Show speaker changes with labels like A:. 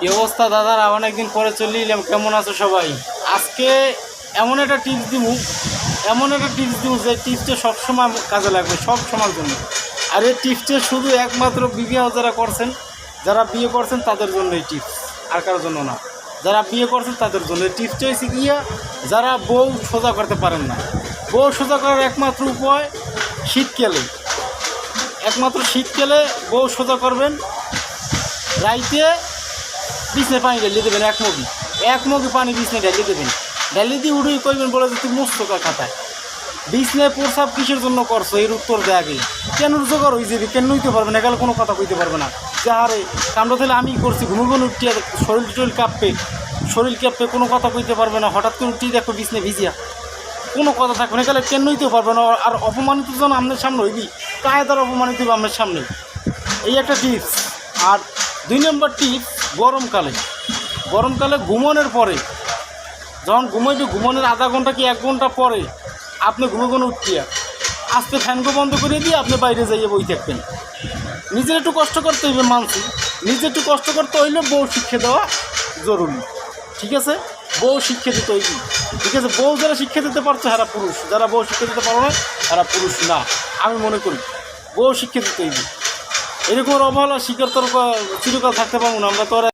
A: কি অবস্থা দাদারা? অনেকদিন পরে চলে এলাম। কেমন আছো সবাই? আজকে এমন একটা টিপস দিব যে টিপসটা সবসময় কাজে লাগবে, সব সময়ের জন্য। আর এই টিপসটা শুধু একমাত্র বিবাহ যারা বিয়ে করছেন তাদের জন্য এই টিপস, আর কারোর জন্য না। যারা বিয়ে করছেন তাদের জন্য এই টিপসটা হচ্ছে গিয়া যারা বউ সোজা করতে পারেন না। বউ সোজা করার একমাত্র উপায় শীতকালে বউ সোজা করবেন। রাইতে বিছনে পানি ঢালিয়ে দেবেন, এক মগি পানি বিছনে ঢালিয়ে দেবেন। ঢালিয়ে দিয়ে উঠেই কইবেন বলে যে তুই মস্তকা খাতায় বিছনে প্রসাব কিসের জন্য করছো, এর উত্তর দেয় আগে। কেন জোগাড় হয়ে যাবে, কেন নইতে পারবে না, এগুলো কোনো কথা কইতে পারবে না। যে আরে কামড়া তাহলে আমি করছি, ঘুমে উঠিয়ে শরীর কাঁপবে, কোনো কথা কইতে পারবে না। হঠাৎ করে উঠিয়ে দেখো বিছনে ভিজিয়া, কোনো কথা থাকবে না, গেলে কেন নইতে পারবে না। আর অপমানিত যখন আপনার সামনে হইবি, তাই তার অপমানিত হইবে আপনার সামনে। এই একটা টিপস। আর 2 নম্বর টিপস, গরমকালে ঘুমানোর পরে, যখন ঘুমানোর আধা ঘন্টা কি 1 ঘন্টা পরে আপনি ঘুমে উঠিয়া আস্তে ফ্যানকে বন্ধ করে দিয়ে আপনি বাইরে যাইয়ে বই থাকবেন। নিজের একটু কষ্ট করতে হইবে, মানছি। নিজে একটু কষ্ট করতে হইলে বউ শিক্ষা দেওয়া জরুরি, ঠিক আছে? বউ শিক্ষা দিতে হইবে, ঠিক আছে? বউ যারা শিক্ষা দিতে পারছে তারা পুরুষ, যারা বউ শিক্ষা দিতে পারো না তারা পুরুষ না। আমি মনে করি বউ শিক্ষা দিতে হইবে। এরকম অবহেলা শিকার চিরকাল থাকতে পারবো না আমরা তো।